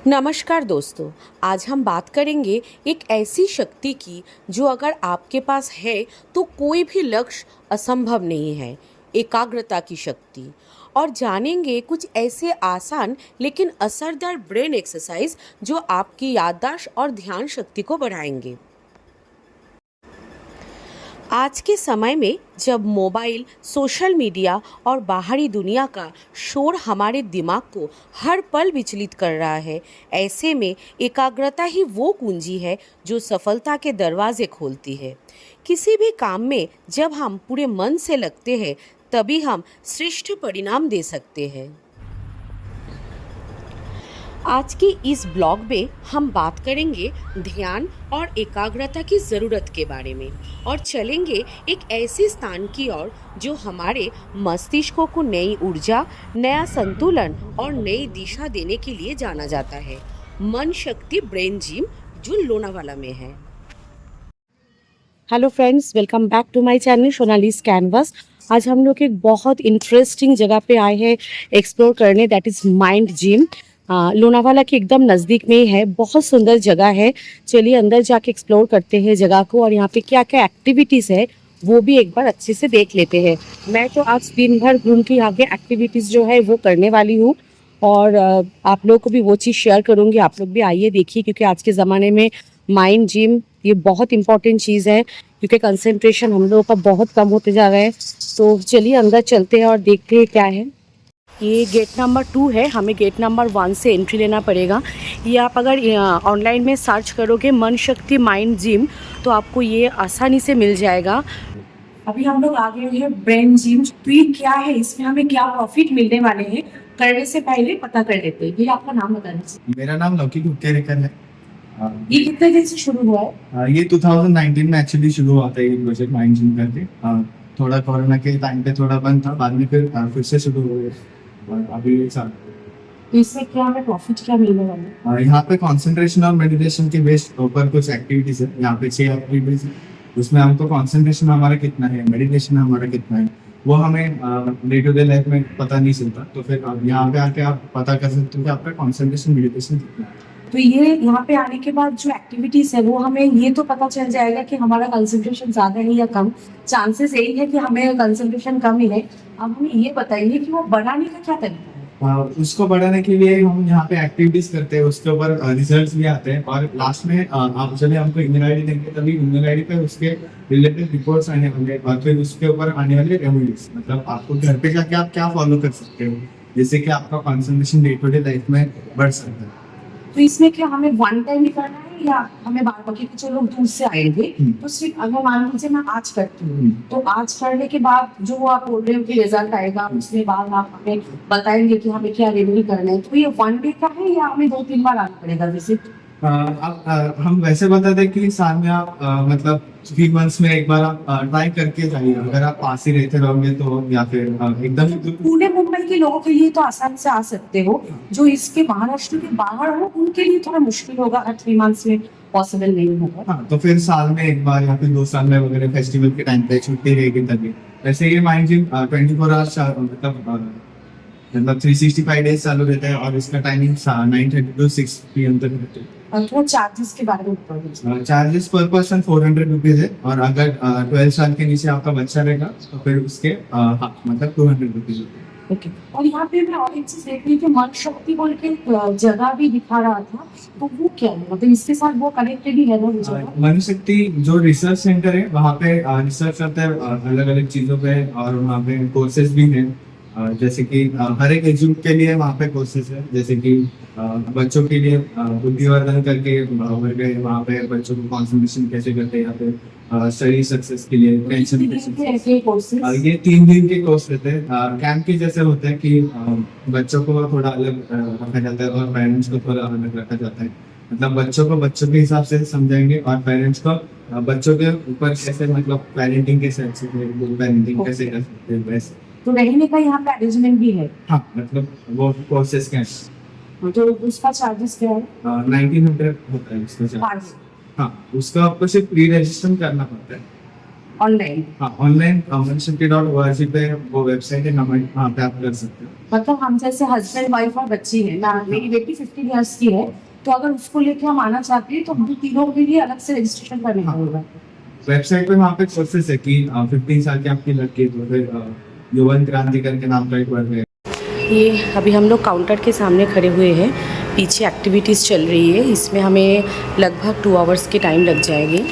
नमस्कार दोस्तों। आज हम बात करेंगे एक ऐसी शक्ति की जो अगर आपके पास है तो कोई भी लक्ष्य असंभव नहीं है, एकाग्रता की शक्ति। और जानेंगे कुछ ऐसे आसान लेकिन असरदार ब्रेन एक्सरसाइज जो आपकी याददाश्त और ध्यान शक्ति को बढ़ाएंगे। आज के समय में जब मोबाइल, सोशल मीडिया और बाहरी दुनिया का शोर हमारे दिमाग को हर पल विचलित कर रहा है, ऐसे में एकाग्रता ही वो कुंजी है जो सफलता के दरवाजे खोलती है। किसी भी काम में जब हम पूरे मन से लगते हैं, तभी हम श्रेष्ठ परिणाम दे सकते हैं। आज की इस ब्लॉग में हम बात करेंगे ध्यान और एकाग्रता की ज़रूरत के बारे में और चलेंगे एक ऐसे स्थान की ओर जो हमारे मस्तिष्क को नई ऊर्जा, नया संतुलन और नई दिशा देने के लिए जाना जाता है। मन शक्ति ब्रेन जिम जो लोनावाला में है। Hello friends, welcome back to my channel Sonali's canvas. आज हम लोग एक बहुत इंटरेस्टिंग जगह पे आए हैं एक्सप्लोर करने, that is mind gym. Lonavala के एकदम नज़दीक में ही है, बहुत सुंदर जगह है। चलिए अंदर जाके एक्सप्लोर करते हैं जगह को और यहाँ पे क्या क्या एक्टिविटीज़ है वो भी एक बार अच्छे से देख लेते हैं। मैं तो आज दिन भर घूम के यहाँ के एक्टिविटीज़ जो है वो करने वाली हूँ और आप लोग को भी वो चीज़ शेयर करूँगी। आप लोग भी आइए देखिए, क्योंकि आज के ज़माने में माइंड जिम ये बहुत इंपॉर्टेंट चीज़ है, क्योंकि कंसंट्रेशन हम लोगों का बहुत कम होते जा रहा है। तो चलिए अंदर चलते हैं और देखते हैं क्या है। ये गेट नंबर 2 है, हमें गेट नंबर 1 से एंट्री लेना पड़ेगा। ये आप अगर ऑनलाइन में सर्च करोगे मन शक्ति माइंड जिम तो आपको ये आसानी से मिल जाएगा। अभी हम लोग आ गए हैं ब्रेन जिम। तो ये क्या है, इसमें हमें क्या प्रॉफिट मिलने वाले हैं, करने से पहले पता कर लेते हैं। ये आपका नाम बता दीजिए। मेरा नाम लौकिक गुप्तेरेकर है। ये कितने दिन से शुरू हुआ है? ये 2019 में एक्चुअली शुरू हुआ था ये प्रोजेक्ट माइंड जिम करके। थोड़ा कोरोना के टाइम पे थोड़ा बंद था, बाद में फिर से शुरू हो गया और अभी एक साल। तो इससे क्या हमें प्रॉफिट क्या मिलने वाला है? यहाँ पे कंसंट्रेशन और मेडिटेशन के बेस्ड ऊपर कुछ एक्टिविटीज है। यहाँ पे 6 एक्टिविटीज है, उसमें हमको कंसंट्रेशन हमारा कितना है, मेडिटेशन हमारा कितना है, वो हमें डे टू डे लाइफ में पता नहीं चलता। तो फिर यहाँ पे आके आप पता कर सकते हो कि आपका कंसंट्रेशन मेडिटेशन कितना है। तो ये यहाँ पे आने के बाद जो एक्टिविटीज है वो हमें ये तो पता चल जाएगा कि हमारा कंसंट्रेशन ज्यादा है या कम। चांसेस यही है कि हमें कंसंट्रेशन कम ही है। अब हमें ये बताइए कि वो बढ़ाने का क्या तरीका है? उसको बढ़ाने के लिए हम यहाँ पे एक्टिविटीज करते हैं, उसके ऊपर रिजल्ट्स भी आते हैं और लास्ट में आप जब हमको ईमेल आईडी देंगे तभी ईमेल आईडी पे उसके रिलेटेड रिपोर्ट्स आने होंगे और फिर उसके ऊपर आने वाले रेमेडीज, मतलब आपको घर पे जाके आप क्या फॉलो कर सकते हो जिससे कि आपका concentration day to day life में बढ़ सकता है। तो इसमें क्या हमें वन टाइम ही करना है या हमें बार बार, क्योंकि जो लोग दूर से आएंगे तो सिर्फ अगर मान लीजिए मैं आज करती हूँ तो आज करने के बाद जो आप बोल रहे हो कि रिजल्ट आएगा, उसके बाद आप हमें बताएंगे कि हमें क्या रेमेडी करना है, तो ये वन डे का है या हमें 2-3 बार आना पड़ेगा विजिट? हम वैसे बताते हैं कि साल में आप मतलब 3 मंथ्स में एक बार आप ट्राई करके जाइए। अगर आप पास ही रहते रहोगे तो या फिर एकदम पुणे मुंबई के लोगों के लिए तो आसानी से आ सकते हो, जो इसके महाराष्ट्र के बाहर हो उनके लिए थोड़ा मुश्किल होगा, 3 मंथ्स में पॉसिबल नहीं होगा। हाँ, तो फिर साल में एक बार या फिर 2 साल में वगैरह फेस्टिवल के टाइम पे छुट्टी रहेगी तभी। वैसे ये माइंड जिम 24 आवर्स मतलब 365 डेज चालू रहता है और इसका टाइमिंग 9:30 to 6 PM तक रहता है। और वो चार्जेस के बारे में बता दीजिए। चार्जेस पर पर्सन 400 रुपीज है और अगर 12 साल के नीचे आपका बच्चा रहेगा तो फिर उसके मतलब 200 रुपीज होते हैं। ओके। और यहाँ पे मैं और एक चीज देख रही थी, मन शक्ति बोल के जगह भी दिखा रहा था, तो वो क्या है, मतलब इसके साथ वो कनेक्टेड ही है ना वो जगह? मन शक्ति जो रिसर्च सेंटर है वहाँ पे रिसर्च करता है अलग अलग चीजों पे और वहाँ पे कोर्सेज भी हैं। जैसे कि हर एक एज ग्रुप के लिए वहाँ पे कोर्सेज है, जैसे कि बच्चों के लिए बुद्धिवर्धन करके वर्ग है, वहाँ पे बच्चों को कंसंट्रेशन कैसे करते हैं या फिर स्टडी सक्सेस के लिए टेंशन ये 3 दिन के कोर्स रहते हैं। कैंप के जैसे होते हैं कि बच्चों को थोड़ा अलग रखा जाता है और पेरेंट्स को थोड़ा अलग रखा जाता है। मतलब बच्चों को बच्चों के हिसाब से समझाएंगे और पेरेंट्स को बच्चों के ऊपर कैसे, मतलब पेरेंटिंग कैसे अच्छे से पेरेंटिंग कैसे कर सकते हैं वैसे। तो रहने का यहाँ पे अरेंजमेंट भी है? हाँ, मतलब वो कोर्सेज क्या है। तो उसका चार्जेस क्या है? 1900 होता है उसका चार्ज। हाँ, उसका आपको सिर्फ प्री रजिस्ट्रेशन करना पड़ता है। ऑनलाइन? हाँ, ऑनलाइन मनशक्ति.org पे वो वेबसाइट है, वहाँ पे आप कर सकते हो। मतलब हम जैसे हस्बैंड वाइफ और बच्ची है ना, मेरी बेटी 15 इयर्स की है, तो अगर उसको लेके हम आना चाहते हैं तो हम तीनों के लिए अलग से रजिस्ट्रेशन करने होगा? वेबसाइट पे वहाँ पे प्रोसेस है कि 15 साल की आपकी लड़की है तो फिर युवन क्रांति करके नाम का एक वर्ग है। ये अभी हम लोग काउंटर के सामने खड़े हुए हैं, पीछे एक्टिविटीज़ चल रही है, इसमें हमें लगभग 2 आवर्स के टाइम लग जाएगी।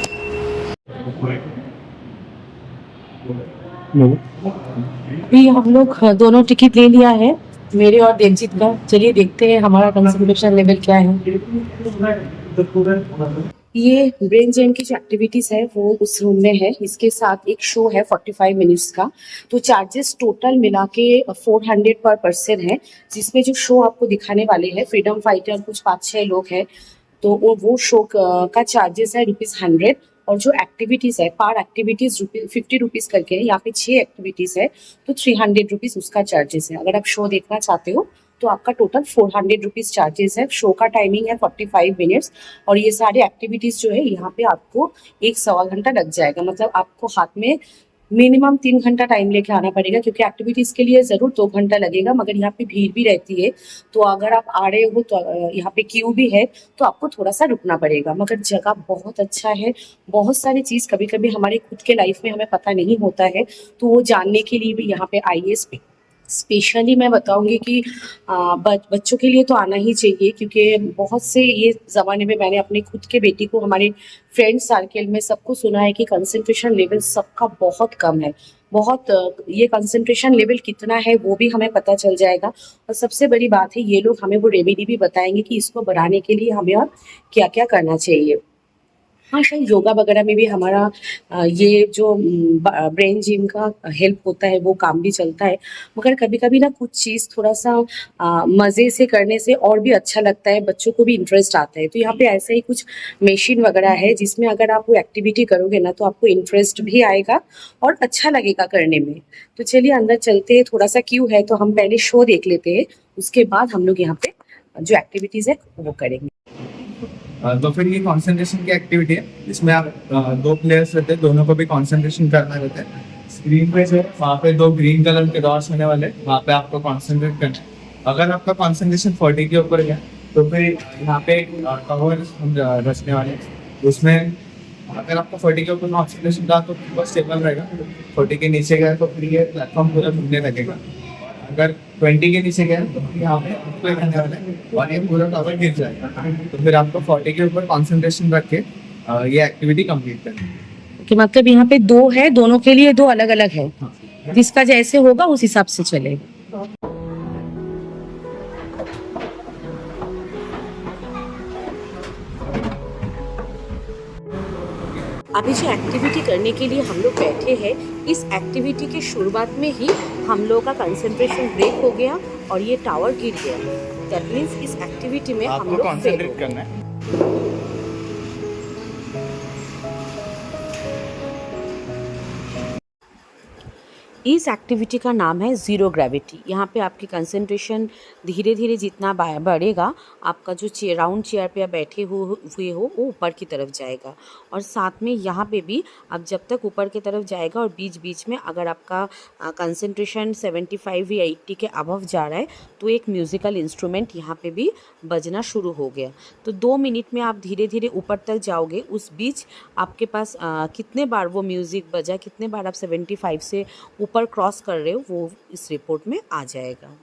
भी हम लोग दोनों टिकट ले लिया है, मेरे और देवजीत का। चलिए देखते हैं हमारा कंसंट्रेशन लेवल क्या है। ये ब्रेन जेम की जो एक्टिविटीज़ है वो उस रूम में है, इसके साथ एक शो है 45 मिनट्स का। तो चार्जेस टोटल मिला के 400 पर पर्सन है, जिसमें जो शो आपको दिखाने वाले हैं फ्रीडम फाइटर कुछ 5-6 लोग हैं, तो वो शो का चार्जेस है ₹100। और जो एक्टिविटीज़ है पर एक्टिविटीज़ 50 रुपीज़ करके है, यहाँ पे 6 एक्टिविटीज़ है तो 300 रुपीज़ उसका चार्जेस है। अगर आप शो देखना चाहते हो तो आपका टोटल 400 रुपीज़ चार्जेस है। शो का टाइमिंग है 45 मिनट्स और ये सारे एक्टिविटीज़ जो है यहाँ पे आपको 1-1.25 घंटा लग जाएगा। मतलब आपको हाथ में मिनिमम 3 घंटा टाइम लेके आना पड़ेगा, क्योंकि एक्टिविटीज़ के लिए ज़रूर 2 घंटा लगेगा, मगर यहाँ पे भीड़ भी रहती है। तो अगर आप आ रहे हो तो यहाँ पे क्यू भी है, तो आपको थोड़ा सा रुकना पड़ेगा। मगर जगह बहुत अच्छा है, बहुत सारी चीज़ कभी कभी हमारे खुद के लाइफ में हमें पता नहीं होता है, तो वो जानने के लिए भी यहाँ पे आइए। स्पेशली मैं बताऊंगी कि बच्चों के लिए तो आना ही चाहिए, क्योंकि बहुत से ये ज़माने में मैंने अपने खुद के बेटी को हमारे फ्रेंड सर्कल में सबको सुना है कि कंसंट्रेशन लेवल सबका बहुत कम है। बहुत ये कंसंट्रेशन लेवल कितना है वो भी हमें पता चल जाएगा। और सबसे बड़ी बात है, ये लोग हमें वो रेमेडी भी बताएंगे कि इसको बढ़ाने के लिए हमें और क्या क्या करना चाहिए। हाँ, शायद योगा वगैरह में भी हमारा ये जो ब्रेन जिम का हेल्प होता है वो काम भी चलता है। मगर कभी-कभी ना कुछ चीज़ थोड़ा-सा मज़े से करने से और भी अच्छा लगता है, बच्चों को भी इंटरेस्ट आता है। तो यहाँ पे ऐसा ही कुछ मशीन वगैरह है, जिसमें अगर आप वो एक्टिविटी करोगे ना तो आपको इंटरेस्ट भी आएगा और अच्छा लगेगा करने में। तो चलिए अंदर चलते हैं, थोड़ा-सा क्यू है तो हम पहले शो देख लेते हैं, उसके बाद हम लोग यहाँ पे जो एक्टिविटीज़ है वो करेंगे। तो फिर ये कंसंट्रेशन की एक्टिविटी है, इसमें आप 2 प्लेयर्स रहते हैं, दोनों को भी कंसंट्रेशन करना रहता है। स्क्रीन पे जो है वहाँ पे 2 ग्रीन कलर के डॉट्स होने वाले हैं, वहाँ पे आपको कंसंट्रेट करना है। अगर आपका कंसंट्रेशन 40 के ऊपर गया तो फिर यहाँ पे कवर हम रचने वाले हैं। उसमें अगर आपका 40 के ऊपर कंसंट्रेशन रहा तो बस स्टेबल रहेगा, 40 के नीचे गया तो फिर ये प्लेटफॉर्म पूरा घूमने लगेगा। अगर 20 के नीचे गया तो फिर यहाँ पे आपको करने वाला है और ये पूरा कवर गिर जाएगा। तो फिर आपको 40 के ऊपर कंसंट्रेशन रख के ये एक्टिविटी कंप्लीट करनी है। कि मतलब यहाँ पे 2 है, दोनों के लिए 2 अलग-अलग है, जिसका जैसे होगा उस हिसाब से चलेगा। अभी जो एक्टिविटी करने के लिए हम लोग बैठे हैं, इस एक्टिविटी के शुरुआत में ही हम लोग का कंसंट्रेशन ब्रेक हो गया और ये टावर गिर गया। दैट मीन्स इस एक्टिविटी में हम लोग फेल हो गए। करना है। इस एक्टिविटी का नाम है ज़ीरो ग्रेविटी। यहाँ पे आपकी कंसंट्रेशन धीरे धीरे जितना बढ़ेगा, आपका जो राउंड चेयर पे आप बैठे हुए हो वो ऊपर की तरफ जाएगा। और साथ में यहाँ पे भी आप जब तक ऊपर की तरफ जाएगा और बीच बीच में अगर आपका कंसंट्रेशन 75 या 80 के अबव जा रहा है तो एक म्यूज़िकल इंस्ट्रूमेंट यहाँ पे भी बजना शुरू हो गया। तो 2 मिनट में आप धीरे धीरे ऊपर तक जाओगे। उस बीच आपके पास कितने बार वो म्यूज़िक बजा, कितने बार आप 75 से ऊपर क्रॉस कर रहे हो, वो इस रिपोर्ट में आ जाएगा।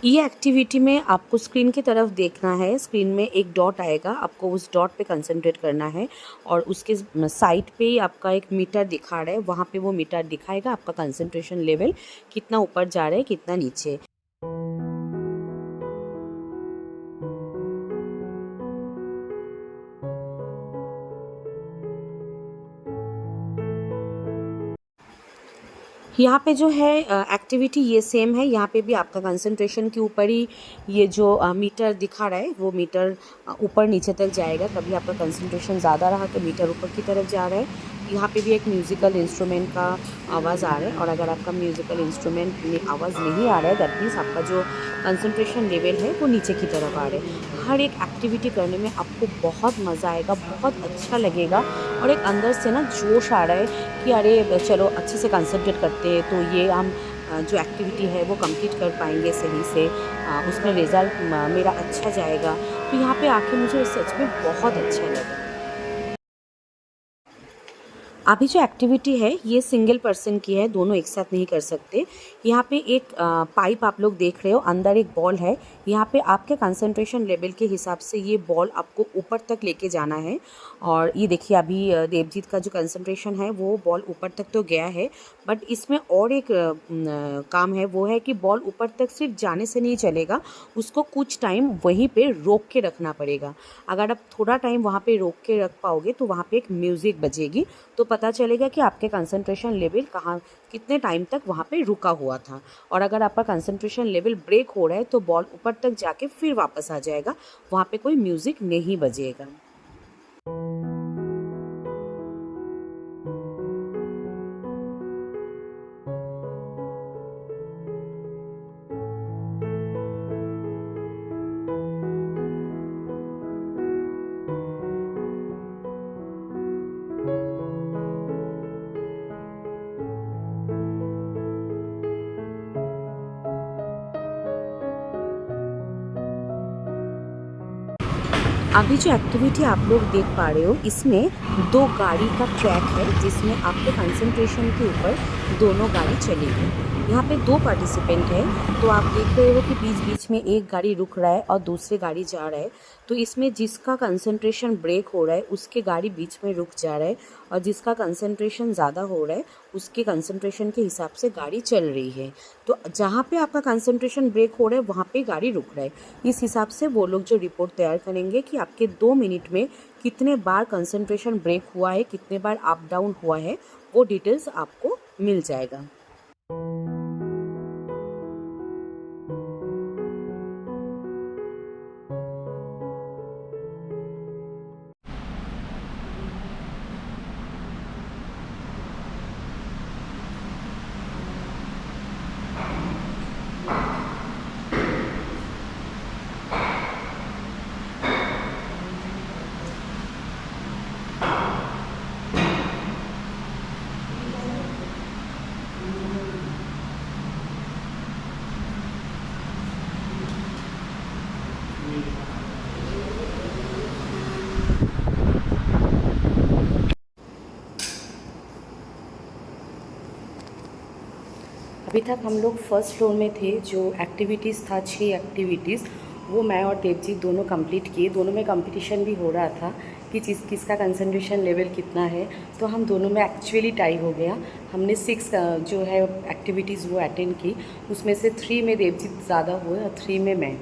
ये एक्टिविटी में आपको स्क्रीन की तरफ देखना है। स्क्रीन में एक डॉट आएगा, आपको उस डॉट पे कंसंट्रेट करना है और उसके साइड पे ही आपका एक मीटर दिखा रहा है, वहाँ पे वो मीटर दिखाएगा आपका कंसंट्रेशन लेवल कितना ऊपर जा रहा है, कितना नीचे। यहाँ पे जो है एक्टिविटी ये सेम है, यहाँ पे भी आपका कंसंट्रेशन के ऊपर ही ये जो मीटर दिखा रहा है वो मीटर ऊपर नीचे तक जाएगा। कभी आपका कंसंट्रेशन ज़्यादा रहा तो मीटर ऊपर की तरफ जा रहा है। यहाँ पे भी एक म्यूज़िकल इंस्ट्रूमेंट का आवाज़ आ रहा है, और अगर आपका म्यूज़िकल इंस्ट्रूमेंट में आवाज़ नहीं आ रहा है दैट मीन्स आपका जो कंसंट्रेशन लेवल है वो नीचे की तरफ आ रहा है। हर एक एक्टिविटी करने में आपको बहुत मज़ा आएगा, बहुत अच्छा लगेगा, और एक अंदर से ना जोश आ रहा है कि अरे चलो अच्छे से कंसंट्रेट करते हैं तो ये हम जो एक्टिविटी है वो कंप्लीट कर पाएंगे सही से, उसमें रिज़ल्ट मेरा अच्छा जाएगा। तो यहाँ पे आके मुझे सच में बहुत अच्छा लगा। अभी जो एक्टिविटी है ये सिंगल पर्सन की है, दोनों एक साथ नहीं कर सकते। यहाँ पे एक पाइप आप लोग देख रहे हो, अंदर एक बॉल है। यहाँ पे आपके कंसंट्रेशन लेवल के हिसाब से ये बॉल आपको ऊपर तक लेके जाना है। और ये देखिए अभी देवजीत का जो कंसंट्रेशन है वो बॉल ऊपर तक तो गया है, बट इसमें और एक काम है, वो है कि बॉल ऊपर तक सिर्फ जाने से नहीं चलेगा, उसको कुछ टाइम वहीं पे रोक के रखना पड़ेगा। अगर आप थोड़ा टाइम वहाँ पे रोक के रख पाओगे तो वहाँ पे एक म्यूज़िक बजेगी, तो पता चलेगा कि आपके कंसंट्रेशन लेवल कहाँ कितने टाइम तक वहाँ पे रुका हुआ था। और अगर आपका कंसंट्रेशन लेवल ब्रेक हो रहा है तो बॉल ऊपर तक जाके फिर वापस आ जाएगा, वहाँ पे कोई म्यूज़िक नहीं बजेगा। अभी जो एक्टिविटी आप लोग देख पा रहे हो इसमें 2 गाड़ी का ट्रैक है, जिसमें आपके कंसंट्रेशन के ऊपर दोनों गाड़ी चलेगी। यहाँ पे 2 पार्टिसिपेंट है, तो आप देख रहे हो कि बीच बीच में एक गाड़ी रुक रहा है और दूसरी गाड़ी जा रहा है। तो इसमें जिसका कंसंट्रेशन ब्रेक हो रहा है उसके गाड़ी बीच में रुक जा रहा है, और जिसका कंसंट्रेशन ज़्यादा हो रहा है उसके कंसंट्रेशन के हिसाब से गाड़ी चल रही है। तो जहाँ पे आपका कंसंट्रेशन ब्रेक हो रहा है वहाँ पे गाड़ी रुक रहा है। इस हिसाब से वो लोग जो रिपोर्ट तैयार करेंगे कि आपके 2 मिनट में कितने बार कंसंट्रेशन ब्रेक हुआ है, कितने बार अप डाउन हुआ है, वो डिटेल्स आपको मिल जाएगा। अभी तक हम लोग फर्स्ट फ्लोर में थे। जो एक्टिविटीज़ था 6 एक्टिविटीज़ वो मैं और देवजीत दोनों कंप्लीट किए। दोनों में कंपटीशन भी हो रहा था कि किसका कंसंट्रेशन लेवल कितना है, तो हम दोनों में एक्चुअली टाई हो गया। हमने 6 जो है एक्टिविटीज़ वो अटेंड की, उसमें से 3 में देवजीत ज़्यादा हुए और 3 में मैं।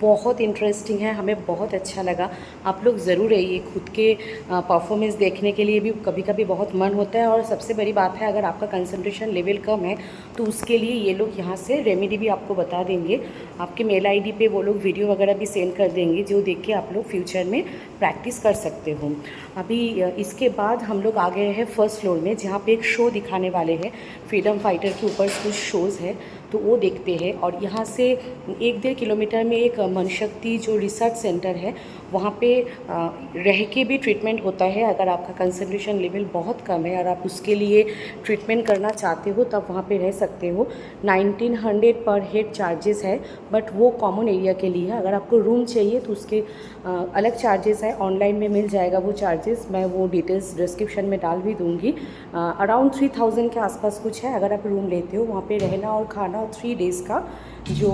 बहुत इंटरेस्टिंग है, हमें बहुत अच्छा लगा। आप लोग ज़रूर आइए, खुद के परफॉर्मेंस देखने के लिए भी कभी कभी बहुत मन होता है। और सबसे बड़ी बात है, अगर आपका कंसंट्रेशन लेवल कम है तो उसके लिए ये लोग यहाँ से रेमेडी भी आपको बता देंगे। आपके मेल आईडी पे वो लोग वीडियो वगैरह भी सेंड कर देंगे, जो देख के आप लोग फ्यूचर में प्रैक्टिस कर सकते हो। अभी इसके बाद हम लोग आ गए हैं फर्स्ट फ्लोर में, जहाँ पे एक शो दिखाने वाले हैं। फ्रीडम फाइटर के ऊपर कुछ शोज़ है तो वो देखते हैं। और यहाँ से 1-1.5 किलोमीटर में एक मनशक्ति जो रिसर्च सेंटर है, वहाँ पे रह के भी ट्रीटमेंट होता है। अगर आपका कंसंट्रेशन लेवल बहुत कम है और आप उसके लिए ट्रीटमेंट करना चाहते हो तब वहाँ पे रह सकते हो। 1900 पर हेड चार्जेस है, बट वो कॉमन एरिया के लिए है। अगर आपको रूम चाहिए तो उसके अलग चार्जेस है, ऑनलाइन में मिल जाएगा वो चार्जेस। मैं वो डिटेल्स डिस्क्रिप्शन में डाल भी दूँगी। अराउंड 3000 के आसपास कुछ है अगर आप रूम लेते हो। वहाँ पे रहना और खाना और 3 डेज़ का जो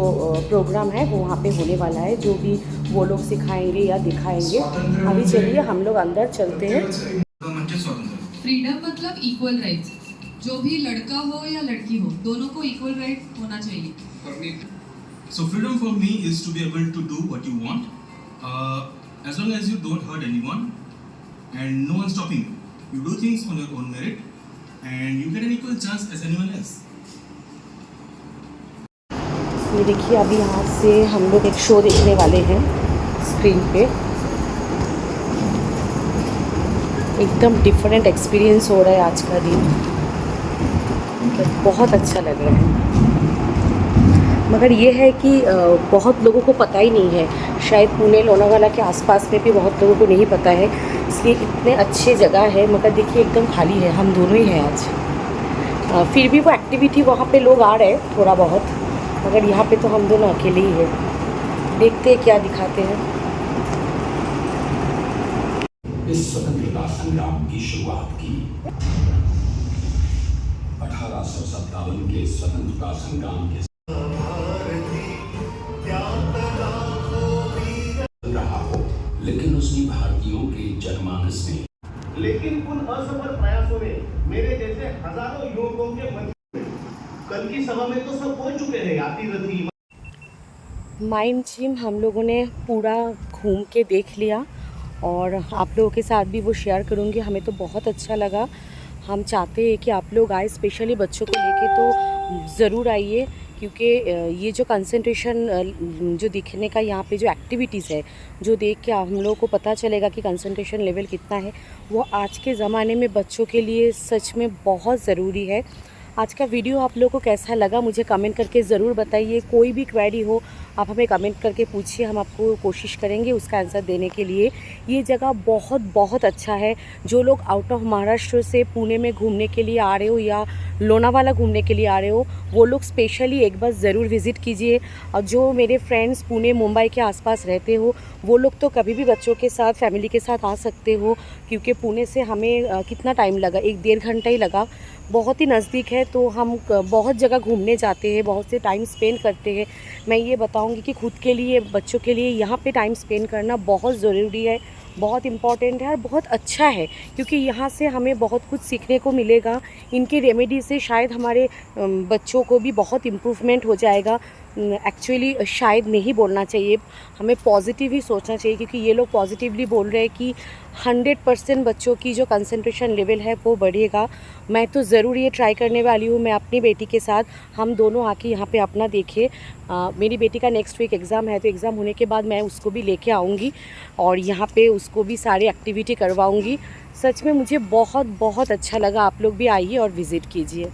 प्रोग्राम है वो वहाँ पे होने वाला है, जो भी वो लोग सिखाएंगे या दिखाएंगे। अभी चलिए हम लोग अंदर चलते हैं। फ्रीडम मतलब इक्वल राइट्स, जो भी लड़का हो या लड़की हो दोनों को इक्वल राइट होना चाहिए। So freedom for me is to be able to do what you want, as long as you don't hurt anyone and no one stopping you. You do things on your own merit and you get an equal chance as anyone else. ये देखिए अभी यहाँ से हम लोग एक show देखने वाले हैं स्क्रीन पे। एकदम डिफरेंट एक्सपीरियंस हो रहा है आज का दिन, मतलब बहुत अच्छा लग रहा है। मगर ये है कि बहुत लोगों को पता ही नहीं है, शायद पुणे लोनावाला के आसपास में भी बहुत लोगों को नहीं पता है, इसलिए इतने अच्छे जगह है। मगर देखिए एकदम खाली है, हम दोनों ही हैं आज। फिर भी वो एक्टिविटी वहाँ पे लोग आ रहे हैं थोड़ा बहुत, मगर यहाँ पे तो हम दोनों अकेले ही हैं। देखते हैं क्या दिखाते हैं। इस स्वतंत्रता संग्राम की शुरुआत की 1857 के स्वतंत्रता संग्राम के रहा हो, लेकिन उसने भारतीयों के जनमानस में, लेकिन उन असफल प्रयासों ने मेरे जैसे हजारों युवकों के मन में, कल की सभा में तो सब बोल चुके हैं, आती रथी माइंड जिम हम लोगों ने पूरा घूम के देख लिया और आप लोगों के साथ भी वो शेयर करूँगी। हमें तो बहुत अच्छा लगा। हम चाहते हैं कि आप लोग आए, स्पेशली बच्चों को लेके तो ज़रूर आइए, क्योंकि ये जो कंसंट्रेशन जो दिखने का यहाँ पे जो एक्टिविटीज़ है, जो देख के हम लोगों को पता चलेगा कि कंसंट्रेशन लेवल कितना है, वो आज के ज़माने में बच्चों के लिए सच में बहुत ज़रूरी है। आज का वीडियो आप लोगों को कैसा लगा मुझे कमेंट करके ज़रूर बताइए। कोई भी क्वेरी हो आप हमें कमेंट करके पूछिए, हम आपको कोशिश करेंगे उसका आंसर देने के लिए। ये जगह बहुत बहुत अच्छा है। जो लोग आउट ऑफ महाराष्ट्र से पुणे में घूमने के लिए आ रहे हो या लोनावाला घूमने के लिए आ रहे हो, वो लोग स्पेशली एक बार ज़रूर विज़िट कीजिए। और जो मेरे फ्रेंड्स पुणे मुंबई के आसपास रहते हो, वो लोग तो कभी भी बच्चों के साथ फैमिली के साथ आ सकते हो, क्योंकि पुणे से हमें कितना टाइम लगा, 1-1.5 घंटा ही लगा। बहुत ही नज़दीक है, तो हम बहुत जगह घूमने जाते हैं, बहुत से टाइम स्पेंड करते हैं। मैं ये बताऊंगी कि खुद के लिए, बच्चों के लिए यहाँ पे टाइम स्पेंड करना बहुत ज़रूरी है, बहुत इम्पॉर्टेंट है और बहुत अच्छा है, क्योंकि यहाँ से हमें बहुत कुछ सीखने को मिलेगा। इनके रेमेडी से शायद हमारे बच्चों को भी बहुत इम्प्रूवमेंट हो जाएगा। एक्चुअली शायद नहीं बोलना चाहिए, हमें पॉजिटिव ही सोचना चाहिए, क्योंकि ये लोग पॉजिटिवली बोल रहे हैं कि 100% बच्चों की जो कंसंट्रेशन लेवल है वो बढ़ेगा। मैं तो ज़रूर ये ट्राई करने वाली हूँ, मैं अपनी बेटी के साथ, हम दोनों आके यहाँ पे अपना देखें। मेरी बेटी का नेक्स्ट वीक एग्ज़ाम है, तो एग्ज़ाम होने के बाद मैं उसको भी लेके आऊँगी और यहाँ पे उसको भी सारी एक्टिविटी करवाऊँगी। सच में मुझे बहुत बहुत अच्छा लगा। आप लोग भी आइए और विज़िट कीजिए।